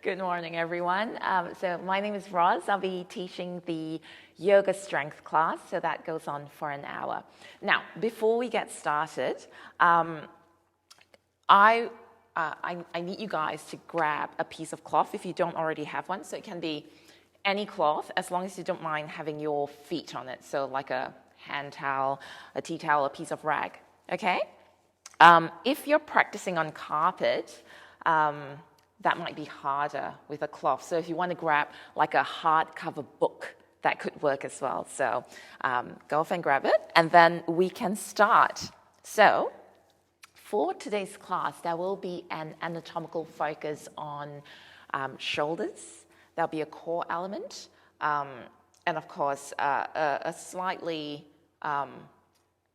Good morning, everyone. So my name is Roz. I'll be teaching the yoga strength class, so that goes on for an hour. Now, before we get started, I need you guys to grab a piece of cloth if you don't already have one. So it can be any cloth, as long as you don't mind having your feet on it. So like a hand towel, a tea towel, a piece of rag, okay? If you're practicing on carpet, that might be harder with a cloth. So if you want to grab like a hardcover book, that could work as well. So go off and grab it, and then we can start. So for today's class, there will be an anatomical focus on shoulders. There'll be a core element, and of course, a slightly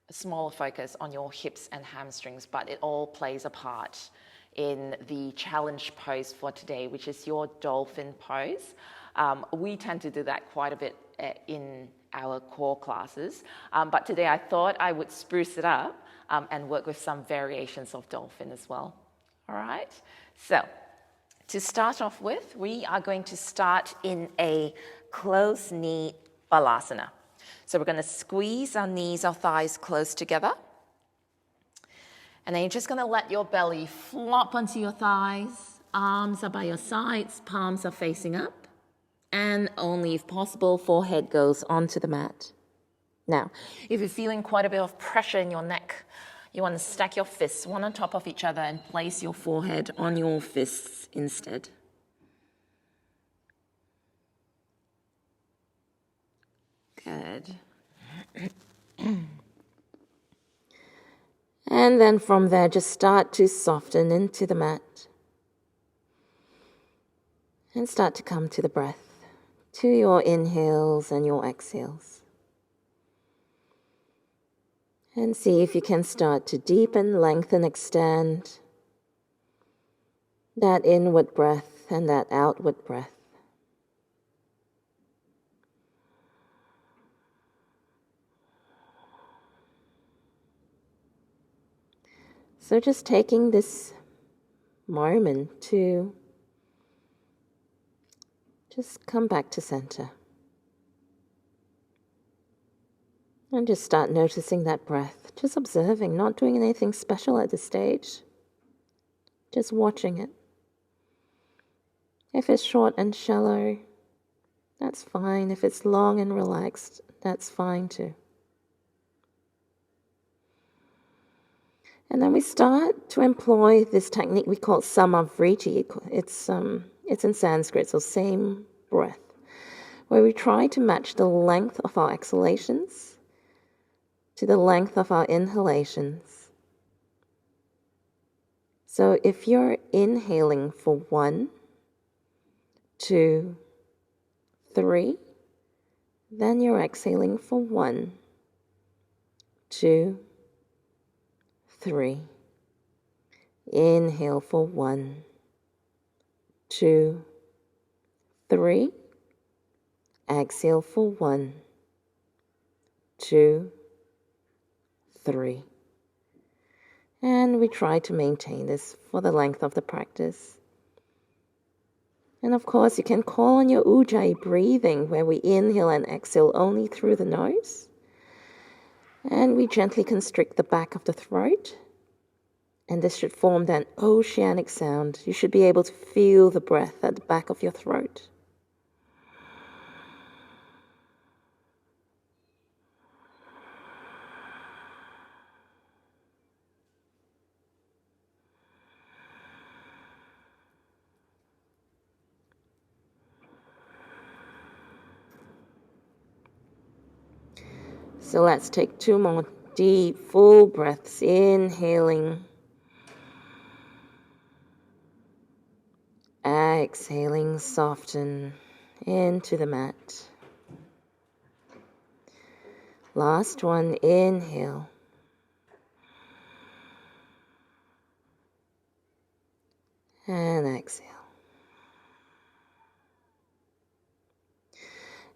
smaller focus on your hips and hamstrings, but it all plays a part in the challenge pose for today, which is your dolphin pose. We tend to do that quite a bit in our core classes, but today I thought I would spruce it up and work with some variations of dolphin as well. All right, so to start off with, we are going to start in a closed knee balasana. So we're going to squeeze our knees, our thighs close together. And then you're just going to let your belly flop onto your thighs. Arms are by your sides, palms are facing up. And only if possible, forehead goes onto the mat. Now, if you're feeling quite a bit of pressure in your neck, you want to stack your fists one on top of each other and place your forehead on your fists instead. Good. And then from there, just start to soften into the mat. And start to come to the breath, to your inhales and your exhales. And see if you can start to deepen, lengthen, extend that inward breath and that outward breath. So just taking this moment to just come back to center. And just start noticing that breath. Just observing, not doing anything special at this stage. Just watching it. If it's short and shallow, that's fine. If it's long and relaxed, that's fine too. And then we start to employ this technique we call samavriti. It's in Sanskrit, so same breath, where we try to match the length of our exhalations to the length of our inhalations. So if you're inhaling for 1, 2, 3, then you're exhaling for 1, 2, 3. Inhale for 1, 2, 3. Exhale for 1, 2, 3. And we try to maintain this for the length of the practice. And of course, you can call on your ujjayi breathing, where we inhale and exhale only through the nose. And we gently constrict the back of the throat. And this should form that oceanic sound. You should be able to feel the breath at the back of your throat. So let's take 2 more deep, full breaths. Inhaling. Exhaling, soften into the mat. Last one, inhale. And exhale.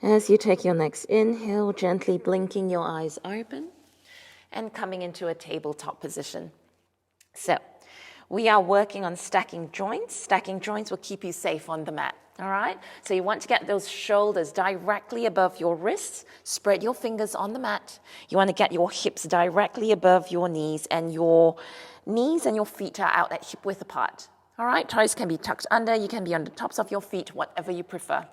As you take your next inhale, gently blinking your eyes open and coming into a tabletop position. So We are working on stacking joints. Stacking joints will keep you safe on the mat, all right? So you want to get those shoulders directly above your wrists. Spread your fingers on the mat. You want to get your hips directly above your knees and your feet are out at hip width apart. All right, toes can be tucked under. You can be on the tops of your feet, whatever you prefer.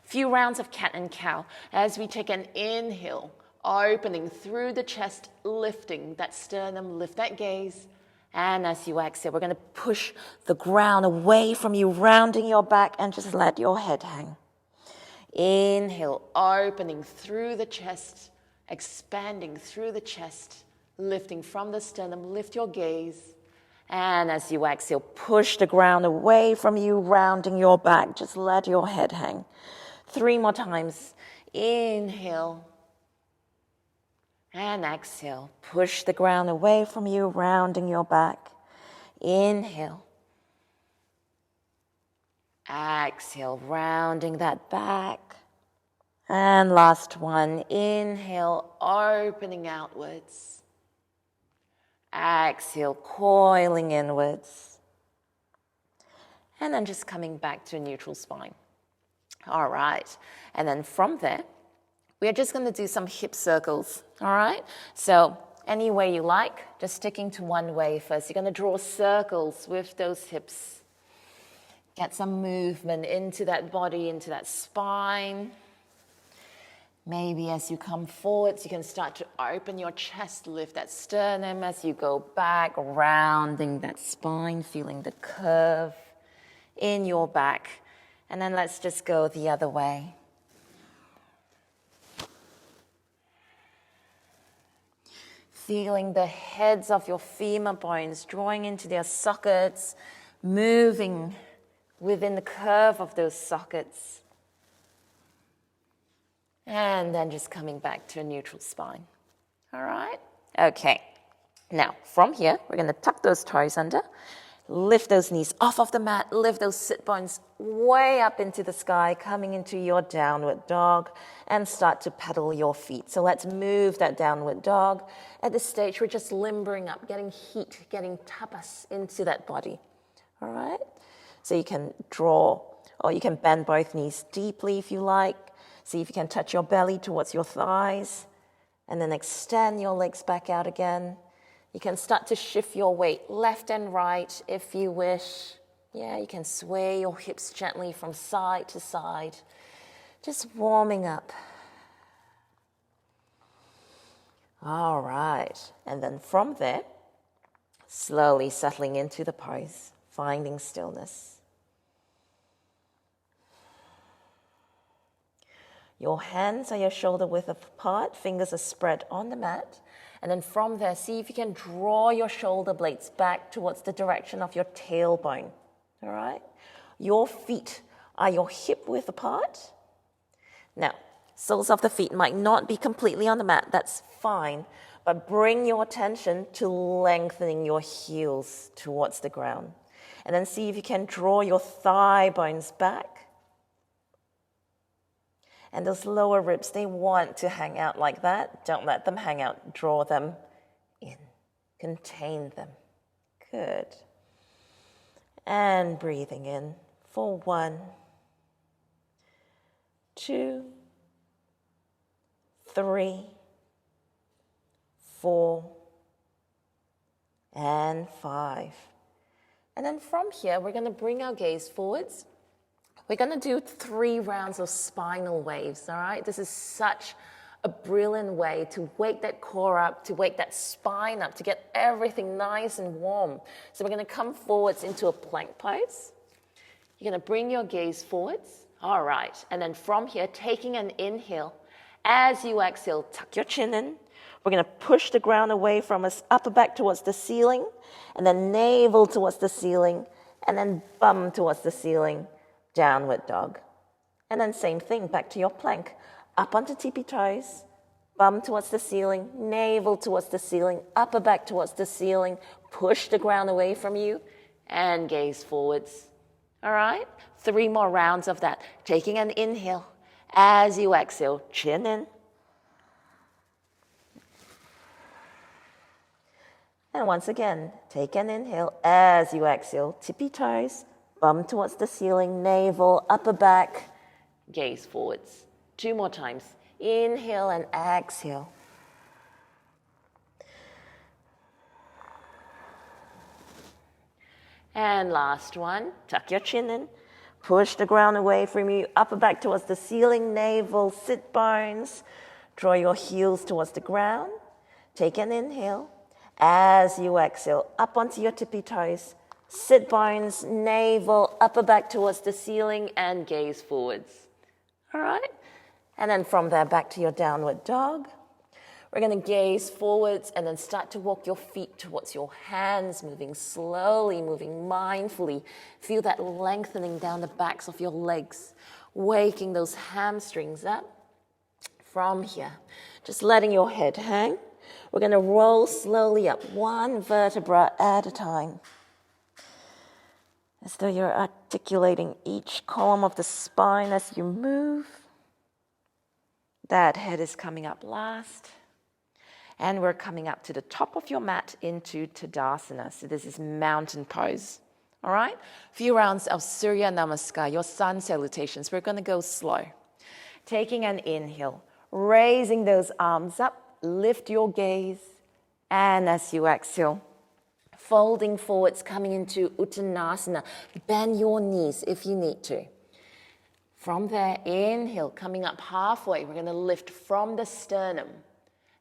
Few rounds of cat and cow as we take an inhale, opening through the chest, lifting that sternum, lift that gaze. And as you exhale, we're going to push the ground away from you, rounding your back, and just let your head hang. Inhale, opening through the chest, expanding through the chest, lifting from the sternum, lift your gaze. And as you exhale, push the ground away from you, rounding your back, just let your head hang. 3 more times. Inhale. And exhale. Push the ground away from you, rounding your back. Inhale. Exhale, rounding that back. And last one. Inhale, opening outwards. Exhale, coiling inwards. And then just coming back to a neutral spine. All right. And then from there, we are just going to do some hip circles. All right. So any way you like, just sticking to one way first. You're going to draw circles with those hips. Get some movement into that body, into that spine. Maybe as you come forwards, you can start to open your chest, lift that sternum as you go back, rounding that spine, feeling the curve in your back. And then let's just go the other way. Feeling the heads of your femur bones drawing into their sockets, moving within the curve of those sockets. And then just coming back to a neutral spine. All right? Okay. Now, from here, we're going to tuck those toes under. Lift those knees off of the mat. Lift those sit bones way up into the sky, coming into your downward dog, and start to pedal your feet. So let's move that downward dog. At this stage, we're just limbering up, getting heat, getting tapas into that body. All right? So you can draw, or you can bend both knees deeply if you like. See if you can touch your belly towards your thighs, and then extend your legs back out again. You can start to shift your weight left and right if you wish. Yeah, you can sway your hips gently from side to side. Just warming up. All right. And then from there, slowly settling into the pose, finding stillness. Your hands are your shoulder width apart, fingers are spread on the mat. And then from there, see if you can draw your shoulder blades back towards the direction of your tailbone, all right? Your feet are your hip width apart. Now, soles of the feet might not be completely on the mat, that's fine, but bring your attention to lengthening your heels towards the ground. And then see if you can draw your thigh bones back. And those lower ribs, they want to hang out like that. Don't let them hang out. Draw them in. Contain them. Good. And breathing in for 1, 2, 3, 4, and 5. And then from here, we're going to bring our gaze forwards. We're going to do 3 rounds of spinal waves, all right? This is such a brilliant way to wake that core up, to wake that spine up, to get everything nice and warm. So we're going to come forwards into a plank pose. You're going to bring your gaze forwards. All right. And then from here, taking an inhale. As you exhale, tuck your chin in. We're going to push the ground away from us, upper back towards the ceiling, and then navel towards the ceiling, and then bum towards the ceiling. Downward dog. And then same thing, back to your plank. Up onto tippy toes, bum towards the ceiling, navel towards the ceiling, upper back towards the ceiling, push the ground away from you, and gaze forwards. All right? 3 more rounds of that. Taking an inhale. As you exhale, chin in. And once again, take an inhale. As you exhale, tippy toes, bum towards the ceiling, navel, upper back, gaze forwards. 2 more times. Inhale and exhale. And last one, tuck your chin in. Push the ground away from you, upper back towards the ceiling, navel, sit bones. Draw your heels towards the ground. Take an inhale. As you exhale, up onto your tippy toes. Sit bones, navel, upper back towards the ceiling, and gaze forwards. All right? And then from there, back to your downward dog. We're going to gaze forwards and then start to walk your feet towards your hands, moving slowly, moving mindfully. Feel that lengthening down the backs of your legs, waking those hamstrings up. From here, just letting your head hang. We're going to roll slowly up, 1 vertebra at a time. As though you're articulating each column of the spine as you move. That head is coming up last. And we're coming up to the top of your mat into Tadasana. So this is mountain pose. All right? A few rounds of Surya Namaskar, your sun salutations. We're going to go slow. Taking an inhale, raising those arms up, lift your gaze. And as you exhale, folding forwards, coming into Uttanasana. Bend your knees if you need to. From there, inhale, coming up halfway. We're going to lift from the sternum.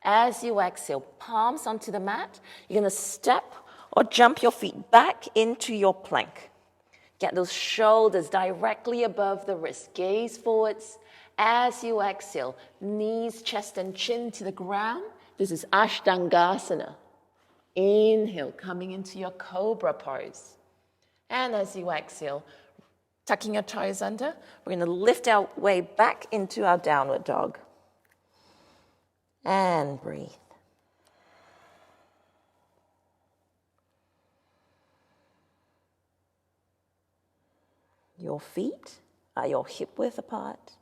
As you exhale, palms onto the mat. You're going to step or jump your feet back into your plank. Get those shoulders directly above the wrist. Gaze forwards. As you exhale, knees, chest, and chin to the ground. This is Ashtangasana. Inhale, coming into your cobra pose. And as you exhale, tucking your toes under, we're going to lift our way back into our downward dog. And breathe. Your feet are your hip width apart.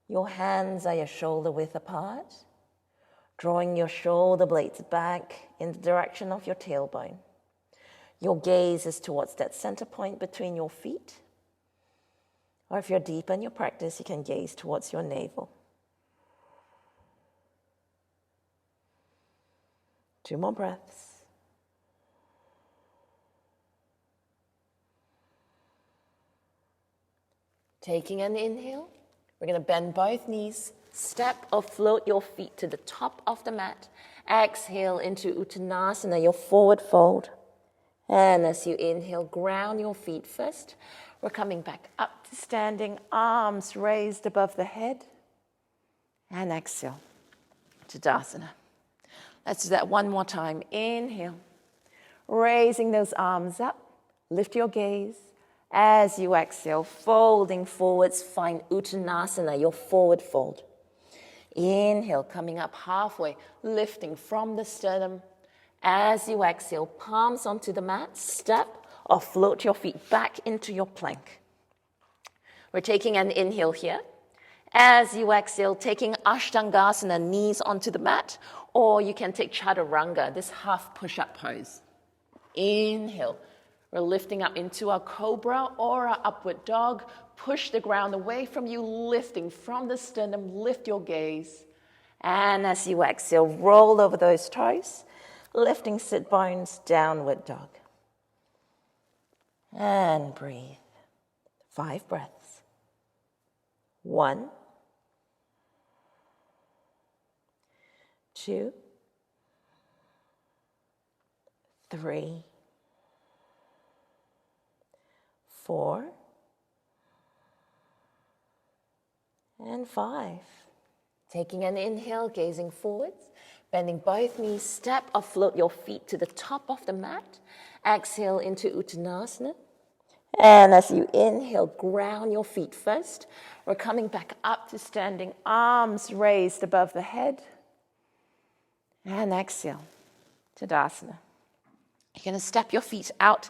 Your hands are your shoulder width apart. Drawing your shoulder blades back in the direction of your tailbone. Your gaze is towards that center point between your feet. Or if you're deep in your practice, you can gaze towards your navel. 2 more breaths. Taking an inhale, we're going to bend both knees, step or float your feet to the top of the mat. Exhale into Uttanasana, your forward fold. And as you inhale, ground your feet first. We're coming back up to standing, arms raised above the head. And exhale, Tadasana. Let's do that one more time. Inhale, raising those arms up. Lift your gaze. As you exhale, folding forwards, find Uttanasana, your forward fold. Inhale, coming up halfway, lifting from the sternum. As you exhale, palms onto the mat, step or float your feet back into your plank. We're taking an inhale here. As you exhale, taking Ashtangasana, knees onto the mat, or you can take Chaturanga, this half push-up pose. Inhale. We're lifting up into our cobra or our upward dog. Push the ground away from you, lifting from the sternum. Lift your gaze. And as you exhale, roll over those toes, lifting sit bones, downward dog. And breathe. 5 breaths. 1, 2, 3, 4, and 5. Taking an inhale, gazing forwards, bending both knees, step or float your feet to the top of the mat. Exhale into Uttanasana. And as you inhale, ground your feet first. We're coming back up to standing, arms raised above the head. And exhale, Tadasana. You're going to step your feet out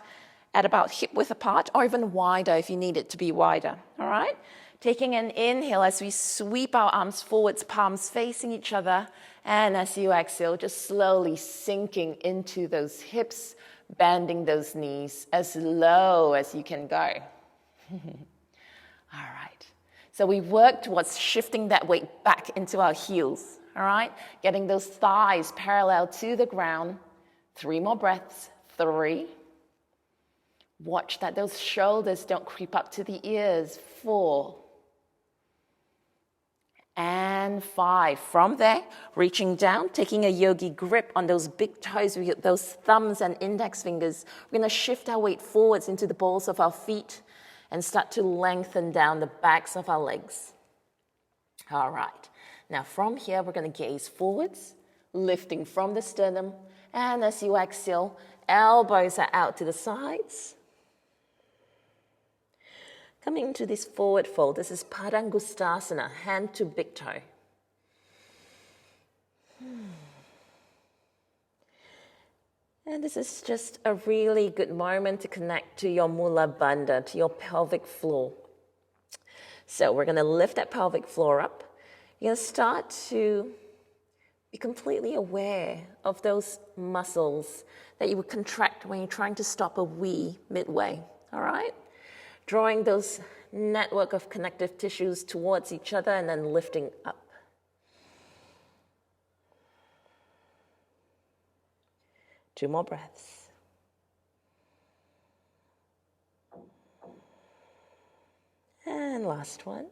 at about hip width apart, or even wider if you need it to be wider, all right? Taking an inhale as we sweep our arms forwards, palms facing each other. And as you exhale, just slowly sinking into those hips, bending those knees as low as you can go. All right. So we work towards shifting that weight back into our heels. All right. Getting those thighs parallel to the ground. 3 more breaths. 3. Watch that those shoulders don't creep up to the ears. 4. And 5. From there, reaching down, taking a yogi grip on those big toes, those thumbs and index fingers. We're going to shift our weight forwards into the balls of our feet and start to lengthen down the backs of our legs. All right. Now from here, we're going to gaze forwards, lifting from the sternum. And as you exhale, elbows are out to the sides. Coming to this forward fold, this is Padangusthasana, hand to big toe. And this is just a really good moment to connect to your Mula Bandha, to your pelvic floor. So we're going to lift that pelvic floor up. You're going to start to be completely aware of those muscles that you would contract when you're trying to stop a wee midway, all right? Drawing those network of connective tissues towards each other and then lifting up. Two more breaths. And last one.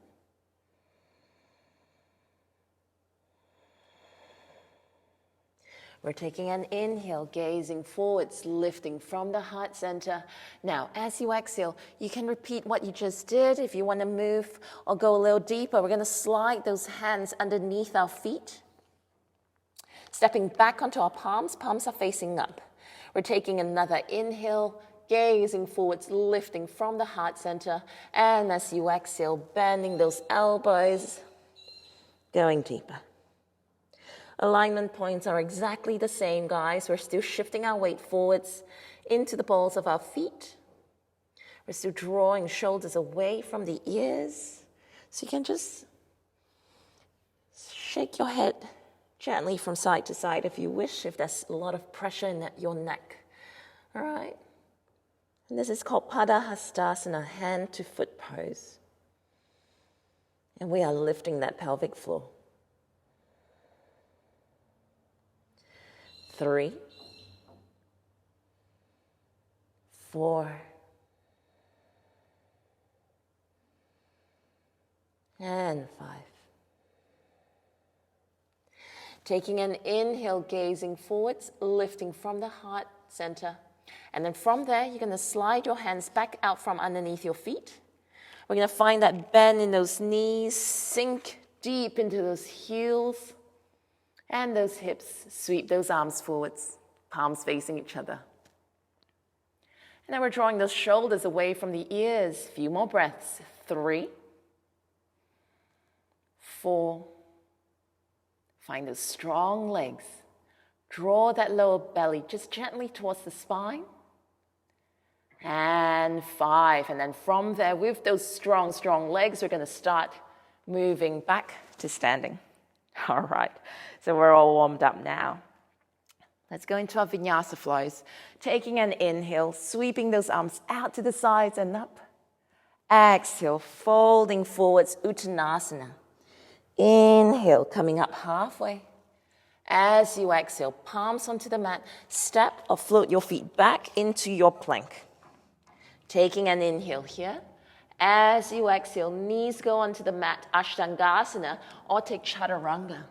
We're taking an inhale, gazing forwards, lifting from the heart center. Now, as you exhale, you can repeat what you just did. If you want to move or go a little deeper, we're going to slide those hands underneath our feet. Stepping back onto our palms, palms are facing up. We're taking another inhale, gazing forwards, lifting from the heart center. And as you exhale, bending those elbows, going deeper. Alignment points are exactly the same, guys. We're still shifting our weight forwards into the balls of our feet. We're still drawing shoulders away from the ears. So you can just shake your head gently from side to side if you wish, if there's a lot of pressure in your neck. All right? And this is called Padahastasana, hand to foot pose. And we are lifting that pelvic floor. 3, 4, and 5. Taking an inhale, gazing forwards, lifting from the heart center. And then from there, you're going to slide your hands back out from underneath your feet. We're going to find that bend in those knees, sink deep into those heels. And those hips, sweep those arms forwards, palms facing each other. And then we're drawing those shoulders away from the ears. A few more breaths. 3, 4. Find those strong legs. Draw that lower belly just gently towards the spine. And 5. And then from there, with those strong, strong legs, we're going to start moving back to standing. All right, so we're all warmed up now. Let's go into our vinyasa flows. Taking an inhale, sweeping those arms out to the sides and up. Exhale, folding forwards, Uttanasana. Inhale, coming up halfway. As you exhale, palms onto the mat, step or float your feet back into your plank. Taking an inhale here. As you exhale, knees go onto the mat, Ashtangasana, or take Chaturanga.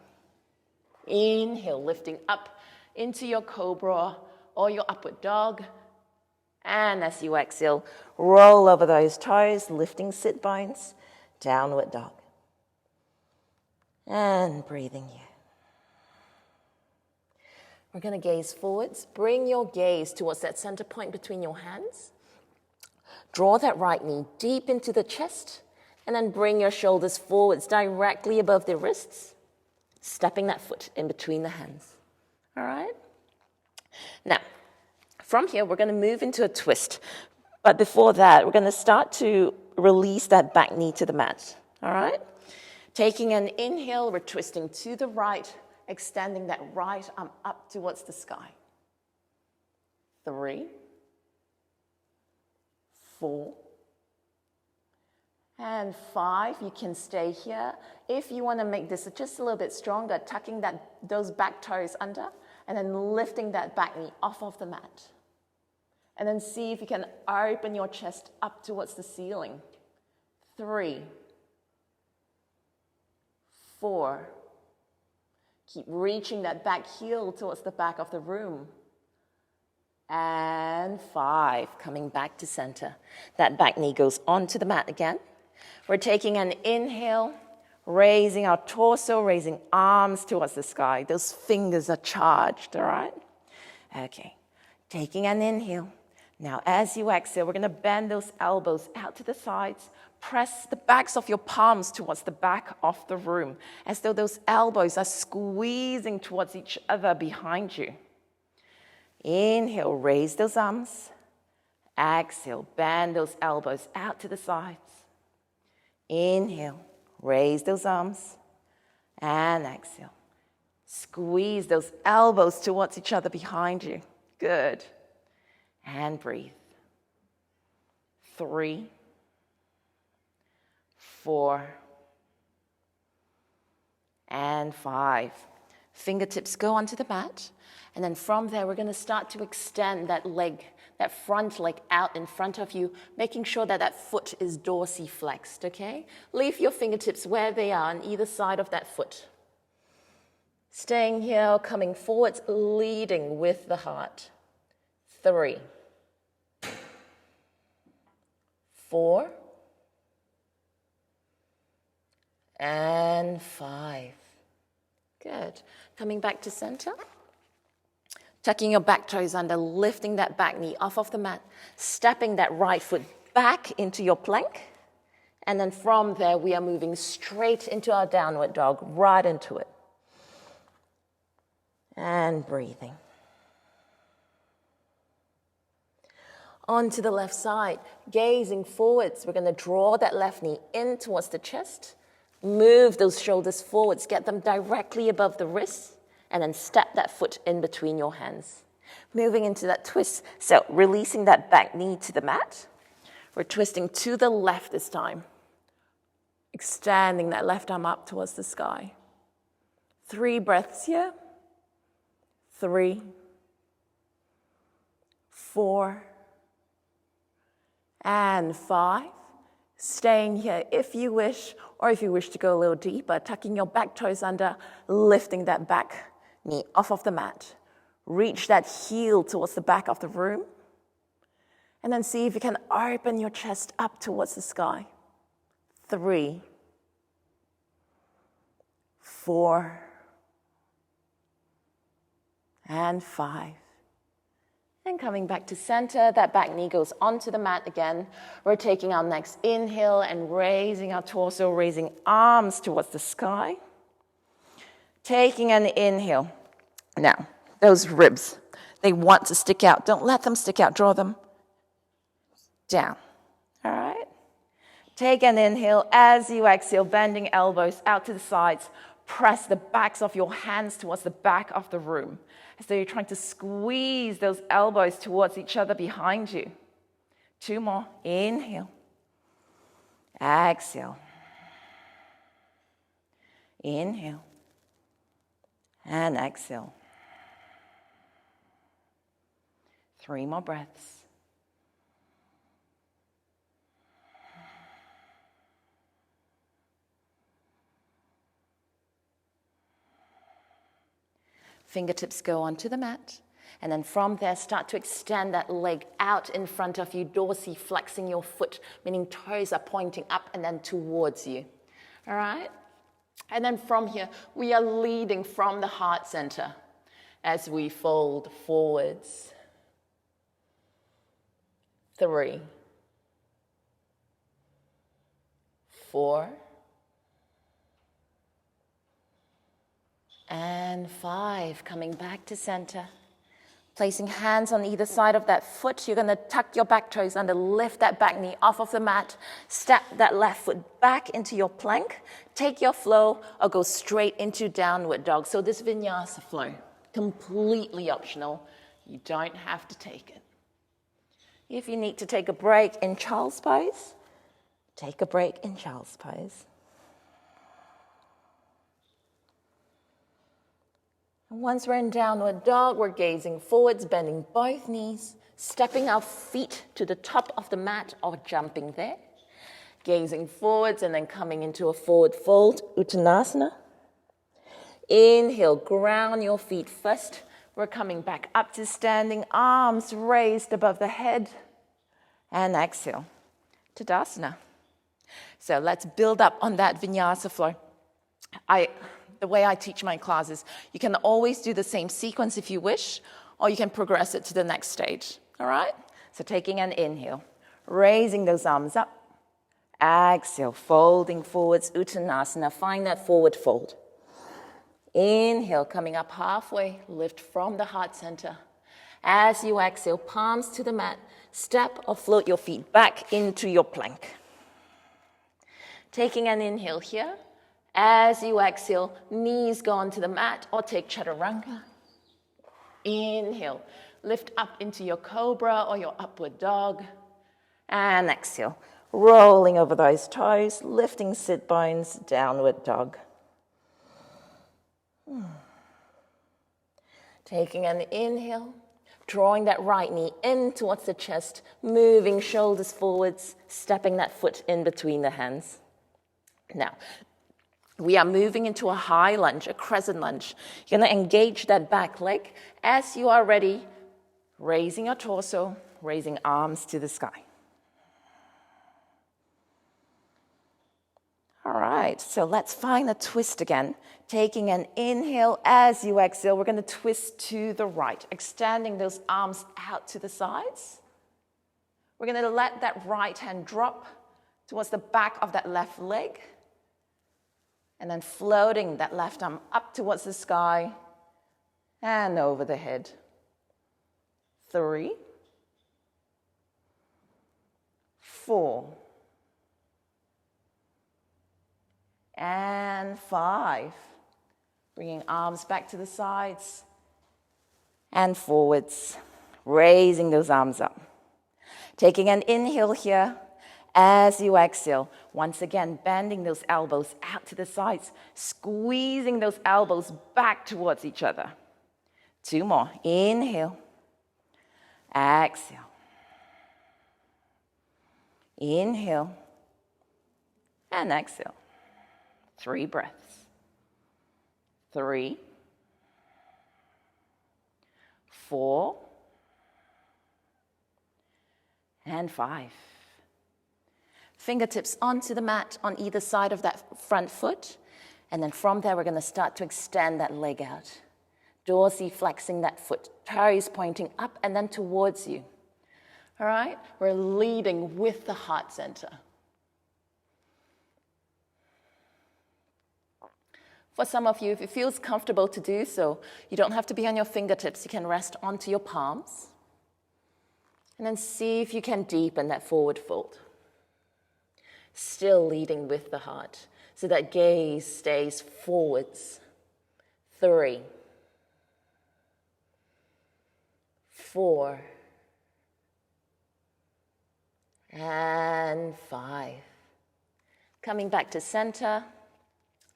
Inhale, lifting up into your cobra or your upward dog. And as you exhale, roll over those toes, lifting sit bones, downward dog. And breathing here. We're going to gaze forwards. Bring your gaze towards that center point between your hands. Draw that right knee deep into the chest, and then bring your shoulders forwards directly above the wrists, stepping that foot in between the hands. All right? Now, from here, we're going to move into a twist. But before that, we're going to start to release that back knee to the mat. All right? Taking an inhale, we're twisting to the right, extending that right arm up towards the sky. 3, 4, and 5. You can stay here. If you want to make this just a little bit stronger, tucking those back toes under, and then lifting that back knee off of the mat. And then see if you can open your chest up towards the ceiling. 3, 4. Keep reaching that back heel towards the back of the room. And 5, coming back to center. That back knee goes onto the mat again. We're taking an inhale, raising our torso, raising arms towards the sky. Those fingers are charged, all right? Okay, taking an inhale. Now, as you exhale, we're going to bend those elbows out to the sides. Press the backs of your palms towards the back of the room, as though those elbows are squeezing towards each other behind you. Inhale, raise those arms. Exhale, bend those elbows out to the sides. Inhale, raise those arms. And exhale. Squeeze those elbows towards each other behind you. Good. And breathe. 3, 4, and 5. Fingertips go onto the mat. And then from there, we're going to start to extend that leg, that front leg out in front of you, making sure that that foot is dorsiflexed, okay? Leave your fingertips where they are on either side of that foot. Staying here, coming forwards, leading with the heart. 3, 4, and 5. Good. Coming back to center. Tucking your back toes under, lifting that back knee off of the mat, stepping that right foot back into your plank. And then from there, we are moving straight into our downward dog, right into it. And breathing. Onto the left side, gazing forwards. We're going to draw that left knee in towards the chest. Move those shoulders forwards, get them directly above the wrists, and then step that foot in between your hands. Moving into that twist. So releasing that back knee to the mat. We're twisting to the left this time. Extending that left arm up towards the sky. 3 breaths here. 3, 4, and 5. Staying here if you wish, or if you wish to go a little deeper, tucking your back toes under, lifting that back knee off of the mat. Reach that heel towards the back of the room. And then see if you can open your chest up towards the sky. 3, 4, and 5. And coming back to center, that back knee goes onto the mat again. We're taking our next inhale and raising our torso, raising arms towards the sky. Taking an inhale. Now, those ribs, they want to stick out. Don't let them stick out. Draw them down. All right? Take an inhale. As you exhale, bending elbows out to the sides. Press the backs of your hands towards the back of the room. As though you're trying to squeeze those elbows towards each other behind you. 2 more. Inhale. Exhale. Inhale. And exhale. 3 more breaths. Fingertips go onto the mat. And then from there, start to extend that leg out in front of you, dorsiflexing your foot, meaning toes are pointing up and then towards you. All right? And then from here, we are leading from the heart center as we fold forwards. 3, 4, and 5. Coming back to center. Placing hands on either side of that foot, you're going to tuck your back toes under, lift that back knee off of the mat, step that left foot back into your plank, take your flow, or go straight into downward dog. So this vinyasa flow, completely optional. You don't have to take it. If you need to take a break in child's pose, take a break in child's pose. And once we're in downward dog, we're gazing forwards, bending both knees, stepping our feet to the top of the mat or jumping there. Gazing forwards and then coming into a forward fold, Uttanasana. Inhale, ground your feet first. We're coming back up to standing, arms raised above the head. And exhale, Tadasana. So let's build up on that vinyasa flow. The way I teach my classes, you can always do the same sequence if you wish, or you can progress it to the next stage, all right? So taking an inhale, raising those arms up. Exhale, folding forwards, Uttanasana. Find that forward fold. Inhale, coming up halfway, lift from the heart center. As you exhale, palms to the mat, step or float your feet back into your plank. Taking an inhale here. As you exhale, knees go onto the mat or take chaturanga. Inhale, lift up into your cobra or your upward dog. And exhale, rolling over those toes, lifting sit bones, downward dog. Taking an inhale, drawing that right knee in towards the chest, moving shoulders forwards, stepping that foot in between the hands. Now, we are moving into a high lunge, a crescent lunge. You're going to engage that back leg. As you are ready, raising your torso, raising arms to the sky. All right, so let's find a twist again. Taking an inhale, as you exhale, we're going to twist to the right, extending those arms out to the sides. We're going to let that right hand drop towards the back of that left leg. And then floating that left arm up towards the sky and over the head. 3, 4, and 5. Bringing arms back to the sides and forwards, raising those arms up. Taking an inhale here. As you exhale, once again, bending those elbows out to the sides, squeezing those elbows back towards each other. 2 more. Inhale. Exhale. Inhale. And exhale. 3 breaths. 3, 4, and 5. Fingertips onto the mat on either side of that front foot. And then from there, we're going to start to extend that leg out. Dorsiflexing that foot, toes pointing up and then towards you. All right? We're leading with the heart center. For some of you, if it feels comfortable to do so, you don't have to be on your fingertips. You can rest onto your palms. And then see if you can deepen that forward fold. Still leading with the heart, so that gaze stays forwards. 3, 4, and 5. Coming back to center,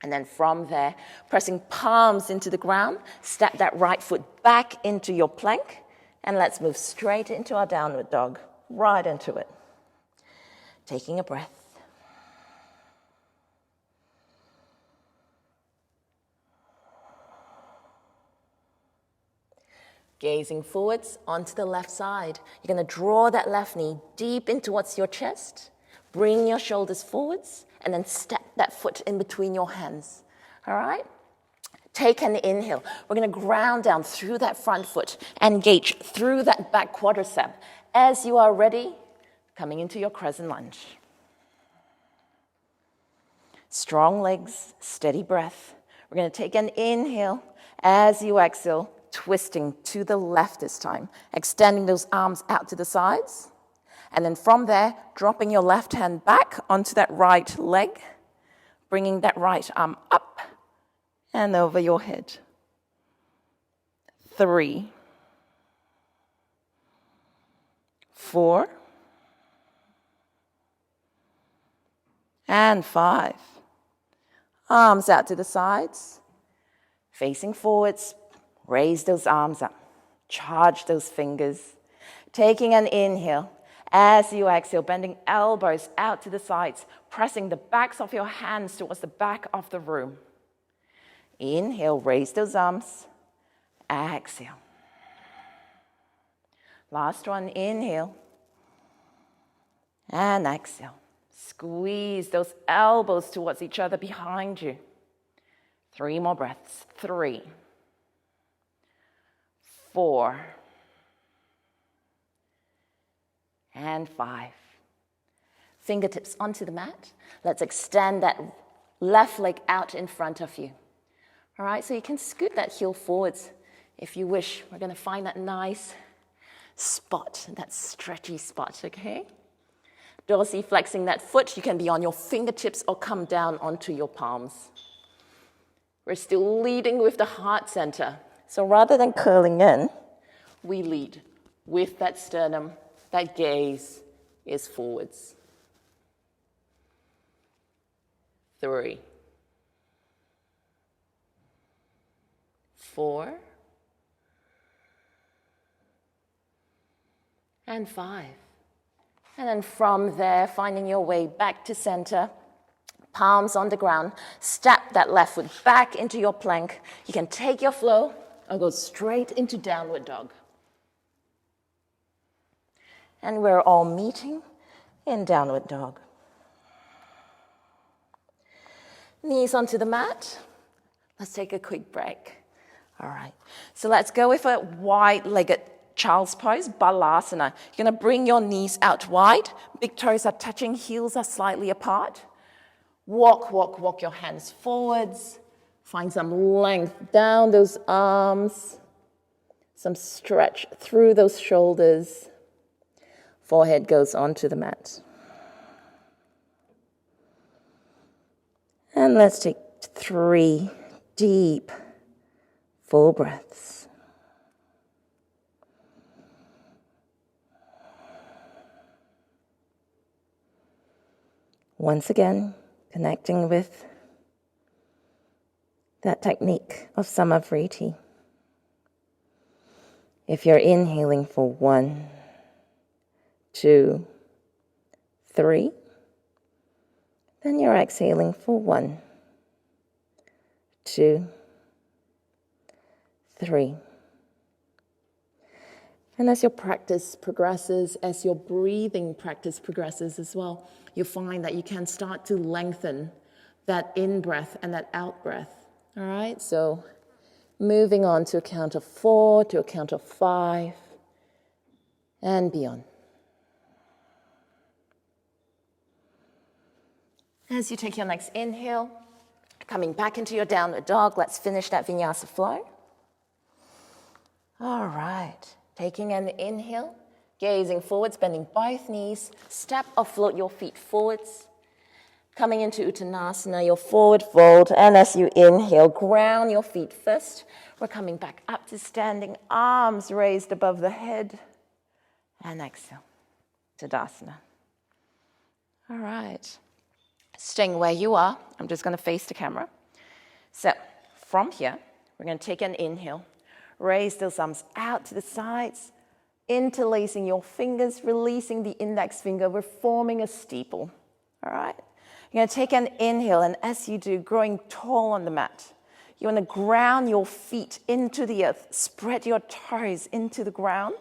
and then from there, pressing palms into the ground, step that right foot back into your plank, and let's move straight into our downward dog, right into it. Taking a breath. Gazing forwards onto the left side. You're going to draw that left knee deep in towards your chest. Bring your shoulders forwards and then step that foot in between your hands. All right? Take an inhale. We're going to ground down through that front foot. Engage through that back quadricep. As you are ready, coming into your crescent lunge. Strong legs, steady breath. We're going to take an inhale. As you exhale, twisting to the left this time, extending those arms out to the sides. And then from there, dropping your left hand back onto that right leg, bringing that right arm up and over your head. 3, 4, and 5. Arms out to the sides, facing forwards, raise those arms up, charge those fingers, taking an inhale. As you exhale, bending elbows out to the sides, pressing the backs of your hands towards the back of the room. Inhale, raise those arms. Exhale. Last one, inhale. And exhale. Squeeze those elbows towards each other behind you. 3 more breaths. 3, 4, and 5. Fingertips onto the mat. Let's extend that left leg out in front of you. All right, so you can scoot that heel forwards if you wish. We're going to find that nice spot, that stretchy spot, okay? Dorsiflexing that foot. You can be on your fingertips or come down onto your palms. We're still leading with the heart center. So rather than curling in, we lead with that sternum. That gaze is forwards. 3, 4, and 5. And then from there, finding your way back to center, palms on the ground, step that left foot back into your plank. You can take your flow and go straight into downward dog. And we're all meeting in downward dog. Knees onto the mat. Let's take a quick break. All right, so let's go with a wide-legged child's pose, balasana. You're gonna bring your knees out wide. Big toes are touching, heels are slightly apart. Walk your hands forwards. Find some length down those arms. Some stretch through those shoulders. Forehead goes onto the mat. And let's take 3 deep, full breaths. Once again, connecting with that technique of Samavriti. If you're inhaling for 1, 2, 3, then you're exhaling for 1, 2, 3. And as your practice progresses, as your breathing practice progresses as well, you'll find that you can start to lengthen that in-breath and that out-breath. All right, so moving on to a count of 4, to a count of 5, and beyond. As you take your next inhale, coming back into your downward dog, let's finish that vinyasa flow. All right, taking an inhale, gazing forwards, bending both knees, step or float your feet forwards. Coming into Uttanasana, your forward fold, and as you inhale, ground your feet first. We're coming back up to standing, arms raised above the head, and exhale, Tadasana. All right. Staying where you are, I'm just going to face the camera. So from here, we're going to take an inhale. Raise those arms out to the sides, interlacing your fingers, releasing the index finger. We're forming a steeple, all right? You're going to take an inhale, and as you do, growing tall on the mat, you want to ground your feet into the earth, spread your toes into the ground,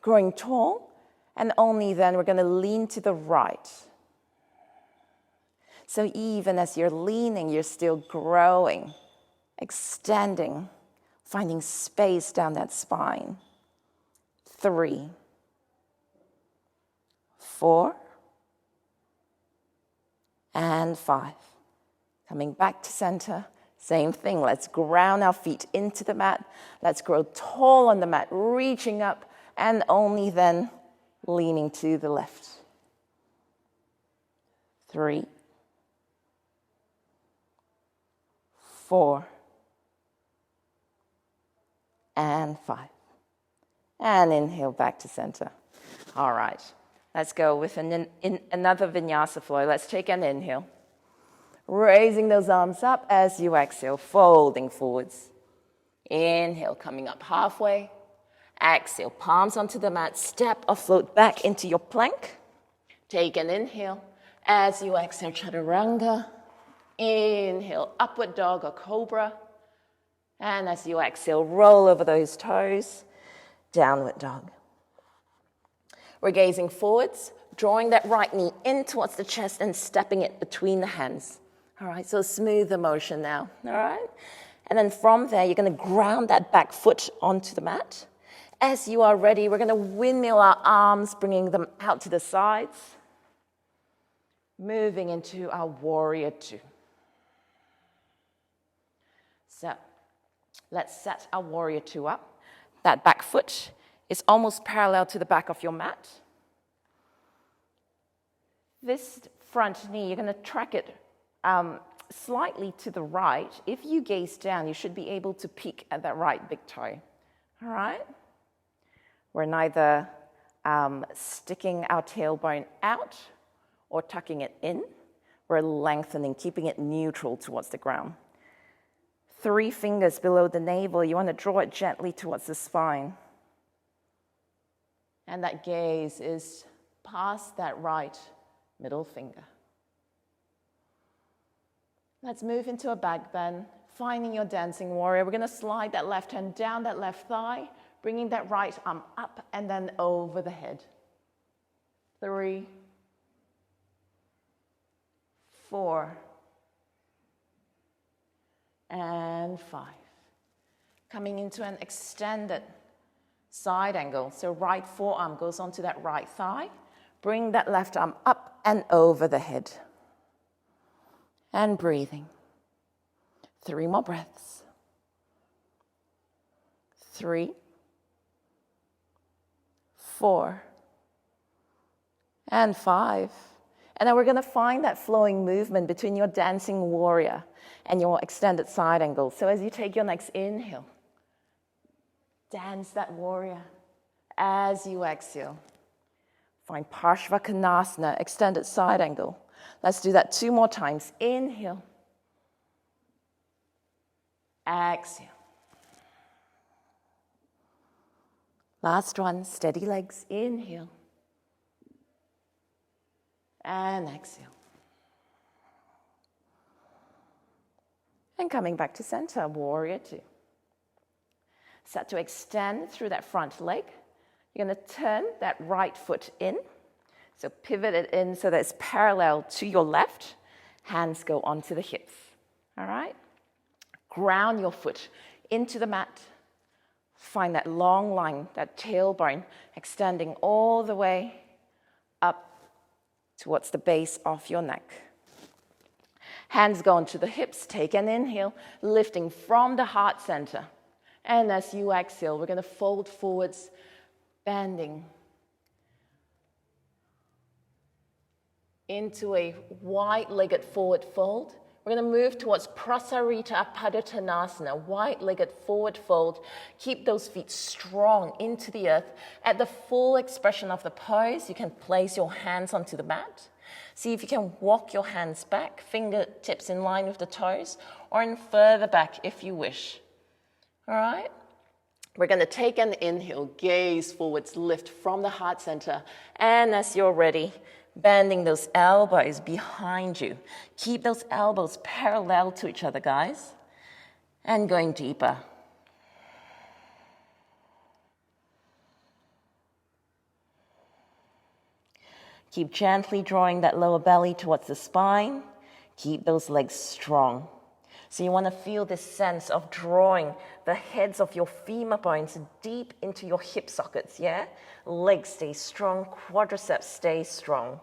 growing tall, and only then we're going to lean to the right. So even as you're leaning, you're still growing, extending, finding space down that spine. 3, 4, and 5. Coming back to center, Same thing, let's ground our feet into the mat. Let's grow tall on the mat, reaching up and only then leaning to the left. 3, 4, and 5. And inhale back to center. All right, let's go with another vinyasa flow. Let's take an inhale. Raising those arms up as you exhale, folding forwards. Inhale, coming up halfway. Exhale, palms onto the mat, step or float back into your plank. Take an inhale. As you exhale, chaturanga. Inhale, upward dog or cobra. And as you exhale, roll over those toes, downward dog. We're gazing forwards, drawing that right knee in towards the chest and stepping it between the hands. All right, so smooth the motion now, all right? And then from there, you're going to ground that back foot onto the mat. As you are ready, we're going to windmill our arms, bringing them out to the sides. Moving into our warrior two. So let's set our warrior two up. That back foot is almost parallel to the back of your mat. This front knee, you're going to track it slightly to the right. If you gaze down, you should be able to peek at that right big toe. All right? We're neither sticking our tailbone out or tucking it in. We're lengthening, keeping it neutral towards the ground. 3 fingers below the navel, you want to draw it gently towards the spine. And that gaze is past that right middle finger. Let's move into a back bend, finding your dancing warrior. We're going to slide that left hand down that left thigh, bringing that right arm up and then over the head. 3, 4, and 5. Coming into an extended side angle. So right forearm goes onto that right thigh. Bring that left arm up and over the head. And breathing. 3 more breaths. 3, 4, and 5. And then we're going to find that flowing movement between your dancing warrior and your extended side angle. So as you take your next inhale, dance that warrior. As you exhale, find Parshvakonasana, extended side angle. Let's do that 2 more times. Inhale. Exhale. Last one, steady legs. Inhale. And exhale. And coming back to center, warrior two. Start to extend through that front leg. You're going to turn that right foot in. So pivot it in so that it's parallel to your left. Hands go onto the hips. All right? Ground your foot into the mat. Find that long line, that tailbone, extending all the way up towards the base of your neck. Hands go onto the hips. Take an inhale, lifting from the heart center. And as you exhale, we're going to fold forwards, bending into a wide-legged forward fold. We're going to move towards Prasarita Padottanasana, wide-legged forward fold. Keep those feet strong into the earth. At the full expression of the pose, you can place your hands onto the mat. See if you can walk your hands back, fingertips in line with the toes, or in further back if you wish. All right? We're going to take an inhale, gaze forwards, lift from the heart center. And as you're ready, bending those elbows behind you. Keep those elbows parallel to each other, guys. And going deeper. Keep gently drawing that lower belly towards the spine. Keep those legs strong. So you want to feel this sense of drawing the heads of your femur bones deep into your hip sockets, yeah? Legs stay strong, quadriceps stay strong.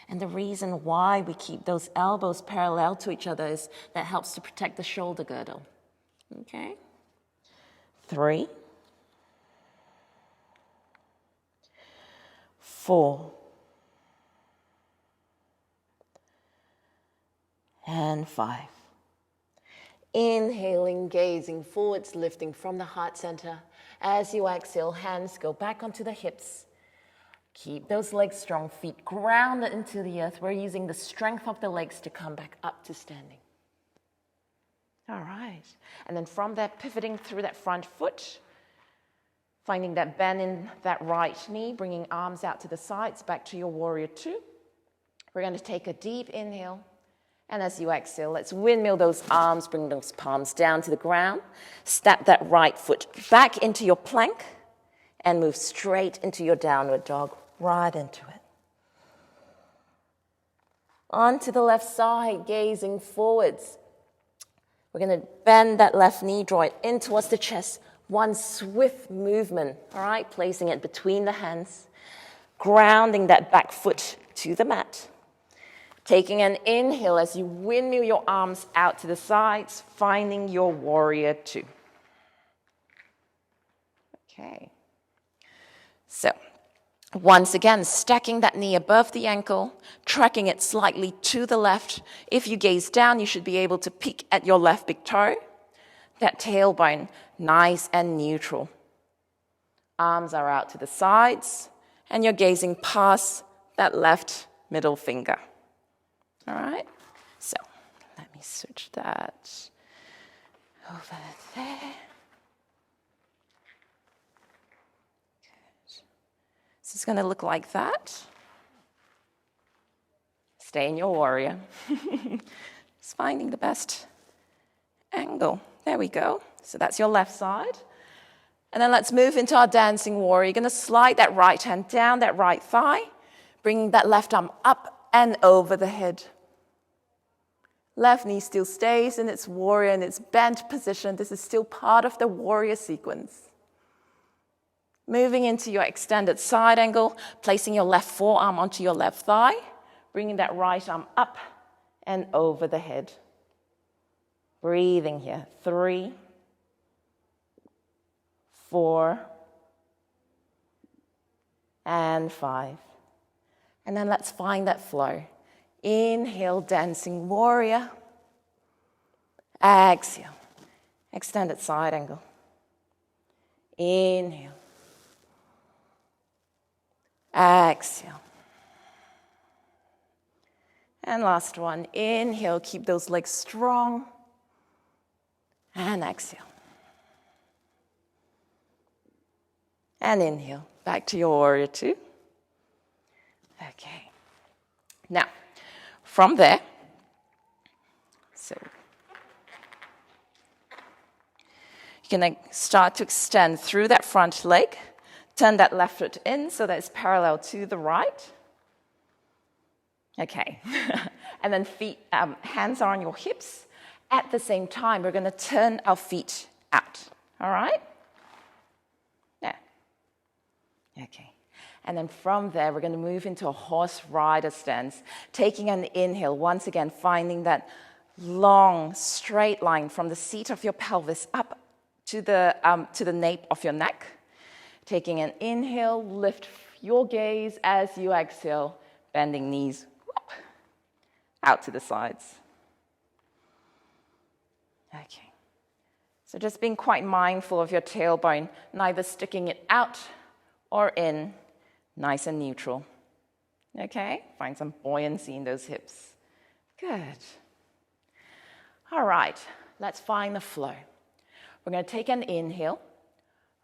And the reason why we keep those elbows parallel to each other is that helps to protect the shoulder girdle. Okay? 3, 4, and 5. Inhaling, gazing forwards, lifting from the heart center. As you exhale, hands go back onto the hips. Keep those legs strong, feet grounded into the earth. We're using the strength of the legs to come back up to standing. All right. And then from there, pivoting through that front foot, finding that bend in that right knee, bringing arms out to the sides, back to your warrior 2. We're going to take a deep inhale. And as you exhale, let's windmill those arms, bring those palms down to the ground. Step that right foot back into your plank and move straight into your downward dog, right into it. Onto the left side, gazing forwards. We're going to bend that left knee, draw it in towards the chest. One swift movement, all right? Placing it between the hands, grounding that back foot to the mat. Taking an inhale as you windmill your arms out to the sides, finding your warrior 2. Okay. So, once again, stacking that knee above the ankle, tracking it slightly to the left. If you gaze down, you should be able to peek at your left big toe. That tailbone, nice and neutral. Arms are out to the sides, and you're gazing past that left middle finger. All right? So, let me switch that over there. So it's going to look like that. Stay in your warrior. Just finding the best angle. There we go. So that's your left side. And then let's move into our dancing warrior. You're going to slide that right hand down, that right thigh, bringing that left arm up and over the head. Left knee still stays in its warrior, in its bent position. This is still part of the warrior sequence. Moving into your extended side angle, placing your left forearm onto your left thigh, bringing that right arm up and over the head. Breathing here. 3, 4, and 5. And then let's find that flow. Inhale, dancing warrior. Exhale, extended side angle. Inhale. Exhale. And last one. Inhale, keep those legs strong. And exhale. And inhale, back to your warrior 2. Okay. Now, from there, so you're going to start to extend through that front leg. Turn that left foot in so that it's parallel to the right. Okay. And then feet, hands are on your hips. At the same time, we're going to turn our feet out. All right? Yeah. Okay. And then from there, we're going to move into a horse rider stance. Taking an inhale, once again, finding that long, straight line from the seat of your pelvis up to the nape of your neck. Taking an inhale, lift your gaze as you exhale, bending knees out to the sides. Okay. So just being quite mindful of your tailbone, neither sticking it out or in, nice and neutral. Okay? Find some buoyancy in those hips. Good. All right, let's find the flow. We're going to take an inhale,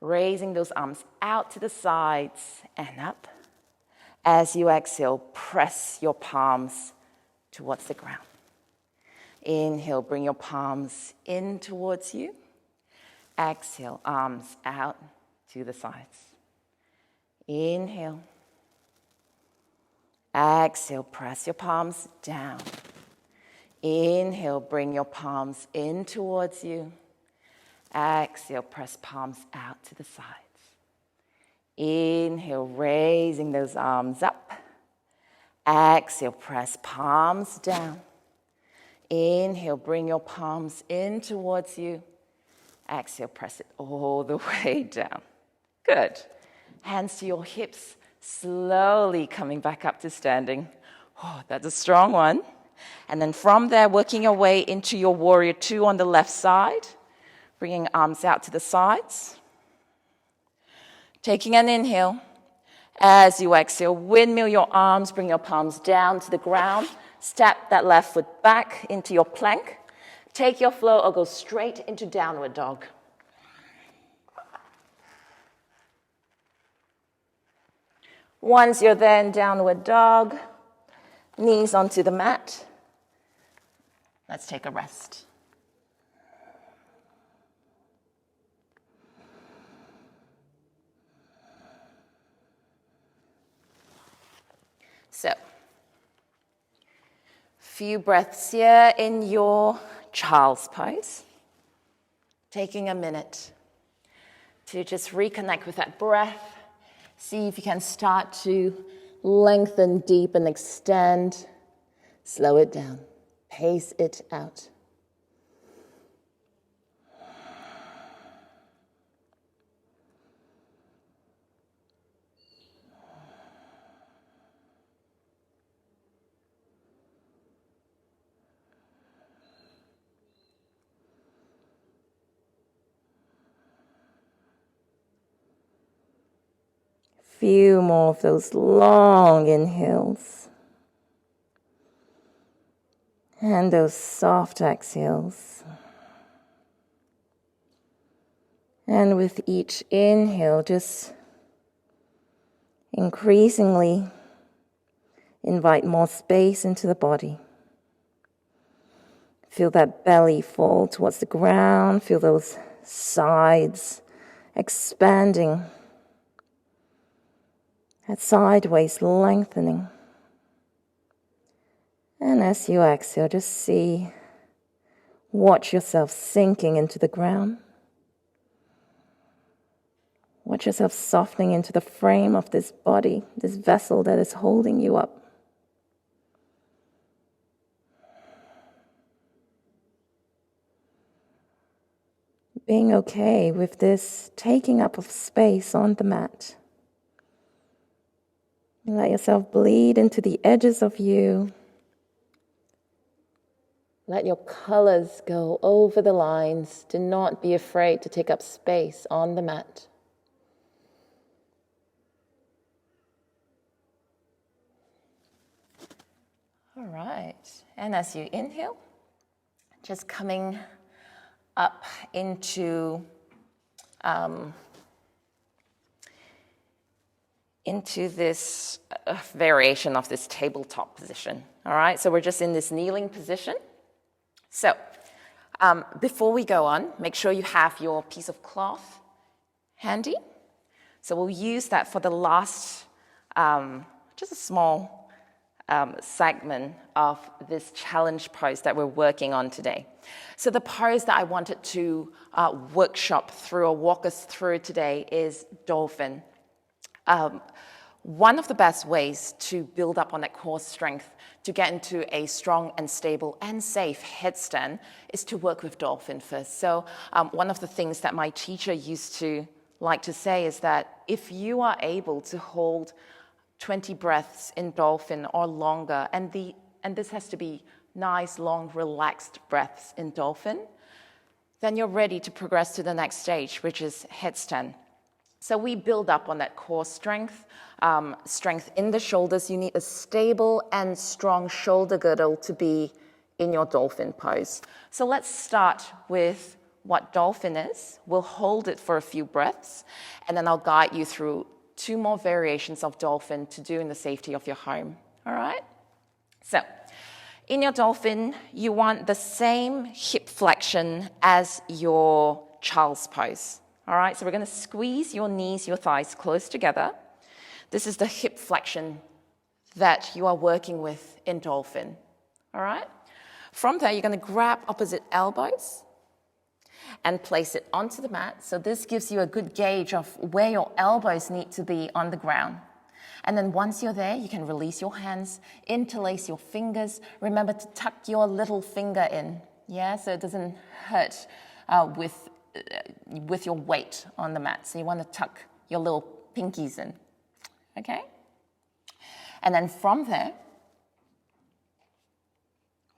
raising those arms out to the sides and up. As you exhale, press your palms towards the ground. Inhale, bring your palms in towards you. Exhale, arms out to the sides. Inhale. Exhale, press your palms down. Inhale, bring your palms in towards you. Exhale, press palms out to the sides. Inhale, raising those arms up. Exhale, press palms down. Inhale, bring your palms in towards you. Exhale, press it all the way down. Good. Hands to your hips, slowly coming back up to standing. Oh, that's a strong one. And then from there, working your way into your warrior two on the left side, bringing arms out to the sides. Taking an inhale. As you exhale, windmill your arms, bring your palms down to the ground. Step that left foot back into your plank. Take your flow or go straight into downward dog. Once you're there in downward dog, knees onto the mat. Let's take a rest. So, few breaths here in your child's pose. Taking a minute to just reconnect with that breath. See if you can start to lengthen, deepen, extend. Slow it down. Pace it out. Few more of those long inhales. And those soft exhales. And with each inhale, just increasingly invite more space into the body. Feel that belly fall towards the ground. Feel those sides expanding. That sideways lengthening. And as you exhale, just watch yourself sinking into the ground. Watch yourself softening into the frame of this body, this vessel that is holding you up. Being okay with this taking up of space on the mat. Let yourself bleed into the edges of you. Let your colors go over the lines. Do not be afraid to take up space on the mat. All right. And as you inhale, just coming up into this variation of this tabletop position. All right, so we're just in this kneeling position. So before we go on, make sure you have your piece of cloth handy. So we'll use that for the last, just a small segment of this challenge pose that we're working on today. So the pose that I wanted to workshop through or walk us through today is Dolphin. One of the best ways to build up on that core strength, to get into a strong and stable and safe headstand, is to work with Dolphin first. So one of the things that my teacher used to like to say is that if you are able to hold 20 breaths in Dolphin or longer, and this has to be nice, long, relaxed breaths in Dolphin, then you're ready to progress to the next stage, which is headstand. So we build up on that core strength, strength in the shoulders. You need a stable and strong shoulder girdle to be in your Dolphin pose. So let's start with what Dolphin is. We'll hold it for a few breaths, and then I'll guide you through 2 more variations of Dolphin to do in the safety of your home. All right? So in your Dolphin, you want the same hip flexion as your child's pose. All right, so we're going to squeeze your knees, your thighs close together. This is the hip flexion that you are working with in Dolphin. All right? From there, you're going to grab opposite elbows and place it onto the mat. So this gives you a good gauge of where your elbows need to be on the ground. And then once you're there, you can release your hands, interlace your fingers. Remember to tuck your little finger in, yeah, so it doesn't hurt with your weight on the mat. So you want to tuck your little pinkies in, okay? And then from there,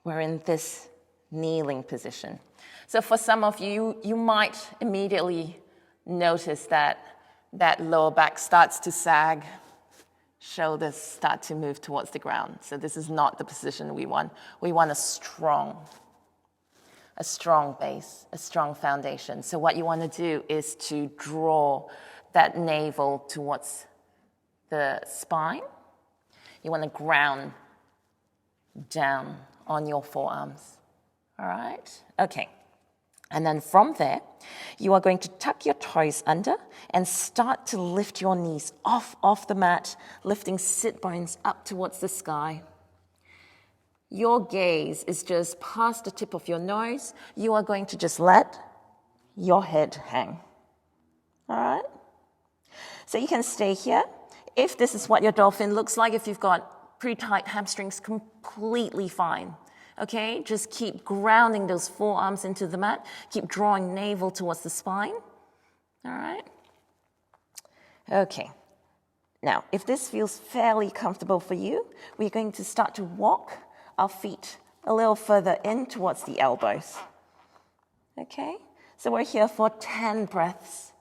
we're in this kneeling position. So for some of you, you might immediately notice that lower back starts to sag, shoulders start to move towards the ground. So this is not the position we want. We want a strong base, a strong foundation. So what you want to do is to draw that navel towards the spine. You want to ground down on your forearms. All right? Okay. And then from there, you are going to tuck your toes under and start to lift your knees off the mat, lifting sit bones up towards the sky. Your gaze is just past the tip of your nose. You are going to just let your head hang. All right? So you can stay here. If this is what your dolphin looks like, if you've got pretty tight hamstrings, completely fine. Okay, just keep grounding those forearms into the mat. Keep drawing navel towards the spine. All right? Okay. Now, if this feels fairly comfortable for you, we're going to start to walk our feet a little further in towards the elbows. Okay? So we're here for 10 breaths.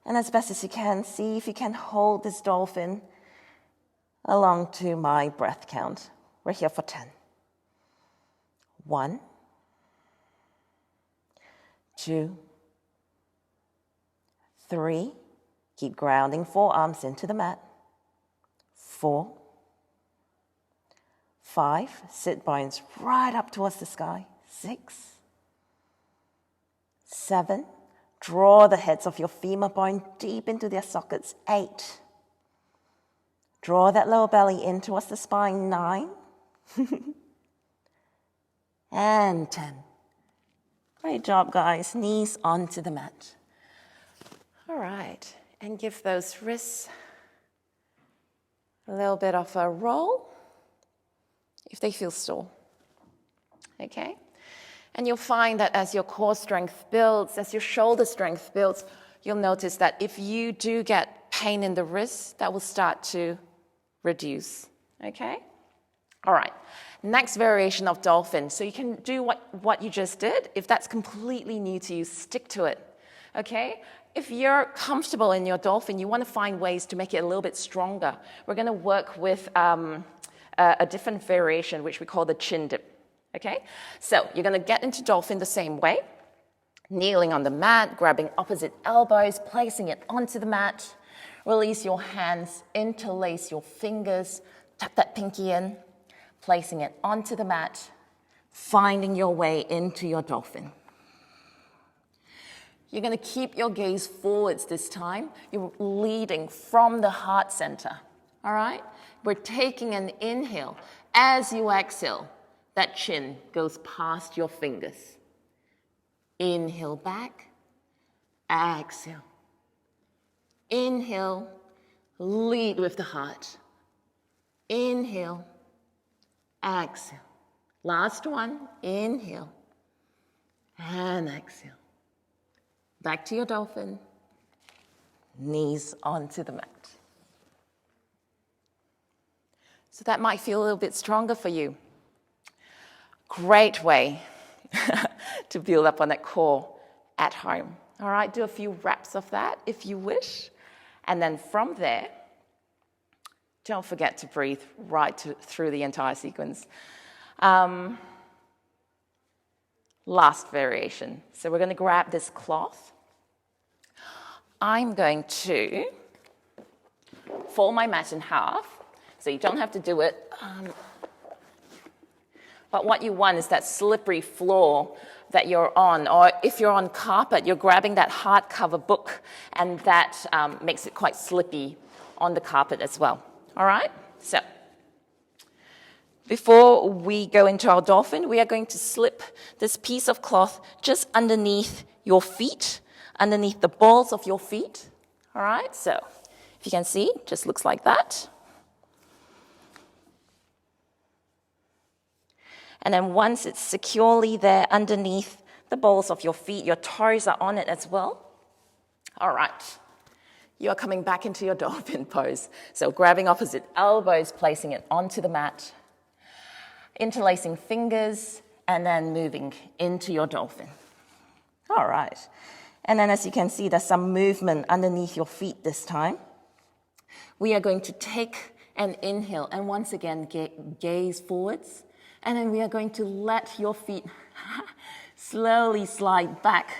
And as best as you can, see if you can hold this dolphin along to my breath count. We're here for 10. 1, 2, 3. Keep grounding forearms into the mat. 4, 5. Sit bones right up towards the sky. 6, 7. Draw the heads of your femur bone deep into their sockets. 8. Draw that lower belly in towards the spine. 9. And 10. Great job, guys. Knees onto the mat. All right. And give those wrists a little bit of a roll if they feel sore. Okay? And you'll find that as your core strength builds, as your shoulder strength builds, you'll notice that if you do get pain in the wrists, that will start to reduce. Okay? All right. Next variation of dolphin. So you can do what you just did. If that's completely new to you, stick to it. Okay? If you're comfortable in your dolphin, you want to find ways to make it a little bit stronger. We're going to work with a different variation, which we call the chin dip. Okay? So you're going to get into dolphin the same way. Kneeling on the mat, grabbing opposite elbows, placing it onto the mat. Release your hands, interlace your fingers, tuck that pinky in. Placing it onto the mat, finding your way into your dolphin. You're going to keep your gaze forwards this time. You're leading from the heart center, all right? We're taking an inhale. As you exhale, that chin goes past your fingers. Inhale back, exhale. Inhale, lead with the heart. Inhale. Exhale. Last one. Inhale. And exhale. Back to your dolphin. Knees onto the mat. So that might feel a little bit stronger for you. Great way to build up on that core at home. All right, do a few reps of that if you wish. And then from there, don't forget to breathe through the entire sequence. Last variation. So we're going to grab this cloth. I'm going to fold my mat in half. So you don't have to do it. But what you want is that slippery floor that you're on. Or if you're on carpet, you're grabbing that hardcover book, and that makes it quite slippy on the carpet as well. All right? So before we go into our dolphin, we are going to slip this piece of cloth just underneath your feet, underneath the balls of your feet. All right? So if you can see, it just looks like that. And then once it's securely there underneath the balls of your feet, your toes are on it as well. All right. You're coming back into your dolphin pose. So grabbing opposite elbows, placing it onto the mat, interlacing fingers, and then moving into your dolphin. All right. And then as you can see, there's some movement underneath your feet this time. We are going to take an inhale and once again gaze forwards. And then we are going to let your feet slowly slide back,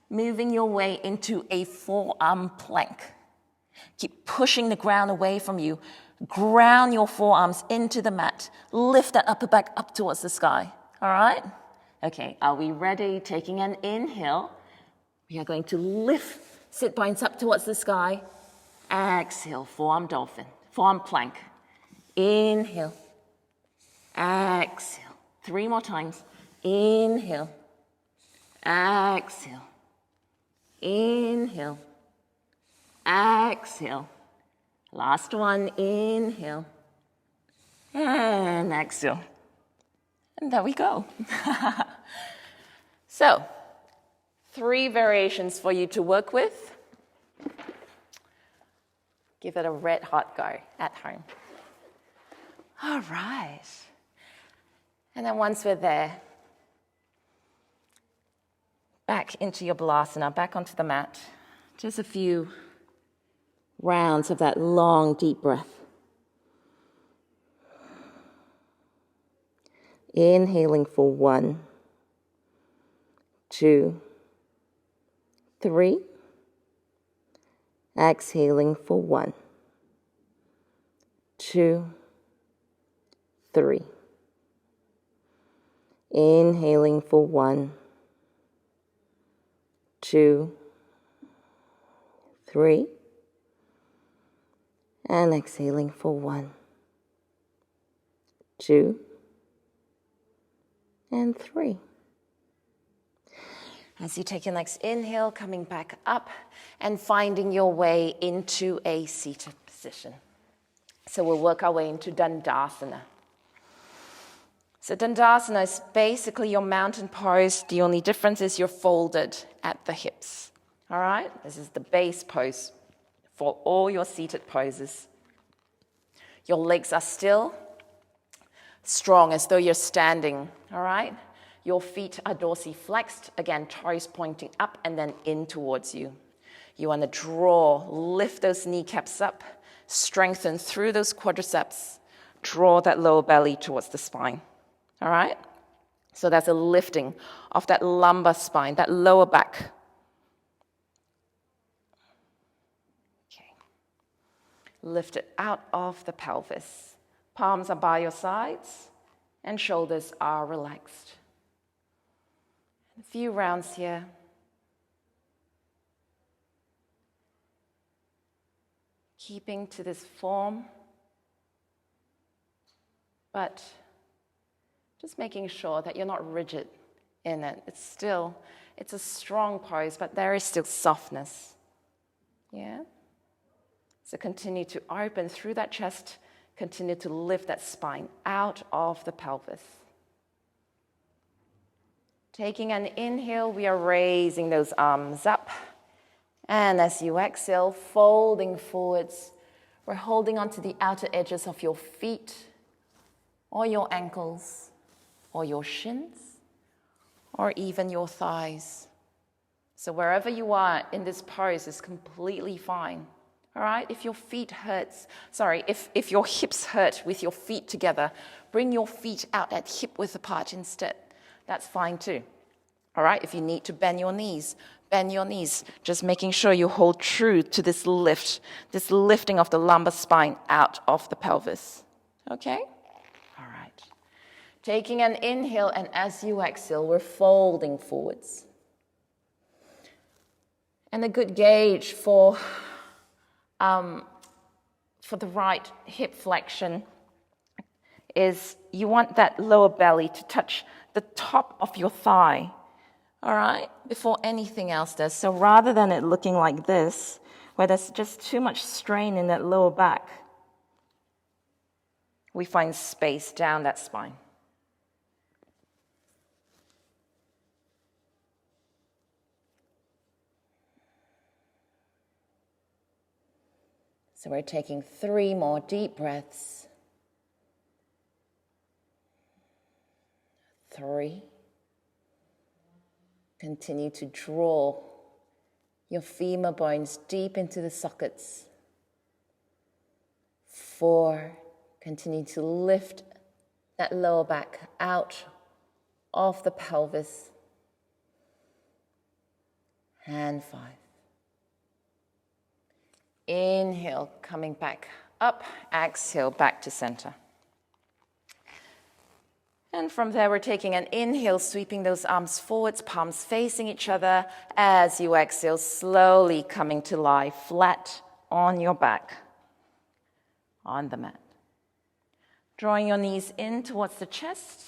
moving your way into a forearm plank. Keep pushing the ground away from you. Ground your forearms into the mat. Lift that upper back up towards the sky. All right? Okay, are we ready? Taking an inhale. We are going to lift sit bones up towards the sky. Exhale, forearm dolphin, forearm plank. Inhale. Exhale. 3 more times. Inhale. Exhale. Inhale. Exhale. Last one, inhale. And exhale. And there we go. So, 3 variations for you to work with. Give it a red hot go at home. All right. And then once we're there, back into your balasana, back onto the mat. Just a few rounds of that long, deep breath. Inhaling for 1, 2, 3. Exhaling for 1, 2, 3. Inhaling for 1, 2, 3. And exhaling for 1, 2, and 3. As you take your next inhale, coming back up and finding your way into a seated position. So we'll work our way into Dandasana. So Dandasana is basically your mountain pose. The only difference is you're folded at the hips. All right? This is the base pose for all your seated poses. Your legs are still strong as though you're standing. All right? Your feet are dorsiflexed, again, toes pointing up and then in towards you. You want to draw, lift those kneecaps up, strengthen through those quadriceps, draw that lower belly towards the spine. All right? So that's a lifting of that lumbar spine, that lower back. Okay. Lift it out of the pelvis. Palms are by your sides and shoulders are relaxed. A few rounds here. Keeping to this form, but just making sure that you're not rigid in it. It's a strong pose, but there is still softness. Yeah? So continue to open through that chest, continue to lift that spine out of the pelvis. Taking an inhale, we are raising those arms up. And as you exhale, folding forwards, we're holding onto the outer edges of your feet, or your ankles, or your shins, or even your thighs. So wherever you are in this pose is completely fine. All right? If your feet hurts, if your hips hurt with your feet together, bring your feet out at hip width apart instead. That's fine too. All right? If you need to bend your knees, just making sure you hold true to this lift, this lifting of the lumbar spine out of the pelvis. Okay? All right. Taking an inhale, and as you exhale, we're folding forwards. And a good gauge for the right hip flexion is you want that lower belly to touch the top of your thigh. All right, before anything else does. So rather than it looking like this, where there's just too much strain in that lower back, we find space down that spine. So we're taking 3 more deep breaths. 3. Continue to draw your femur bones deep into the sockets. 4. Continue to lift that lower back out of the pelvis. And 5. Inhale, coming back up. Exhale, back to center. And from there, we're taking an inhale, sweeping those arms forwards, palms facing each other. As you exhale, slowly coming to lie flat on your back on the mat. Drawing your knees in towards the chest.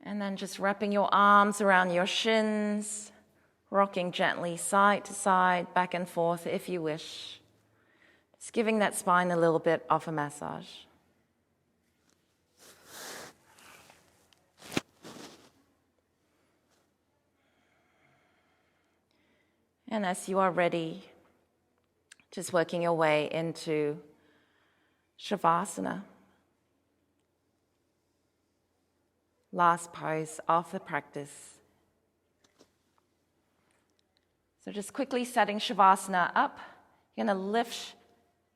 And then just wrapping your arms around your shins, rocking gently side to side, back and forth if you wish. Just giving that spine a little bit of a massage. And as you are ready, just working your way into Shavasana. Last pose of the practice. So just quickly setting Shavasana up. You're going to lift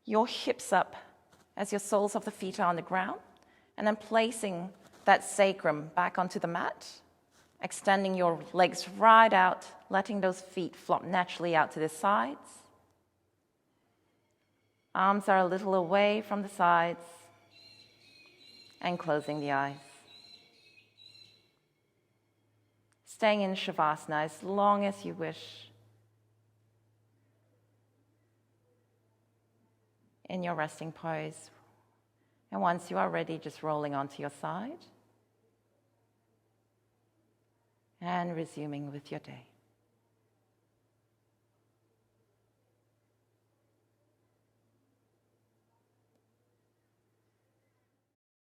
your hips up as your soles of the feet are on the ground, and then placing that sacrum back onto the mat, extending your legs right out, letting those feet flop naturally out to the sides. Arms are a little away from the sides, and closing the eyes. Staying in Shavasana as long as you wish. In your resting pose. And once you are ready, just rolling onto your side. And resuming with your day.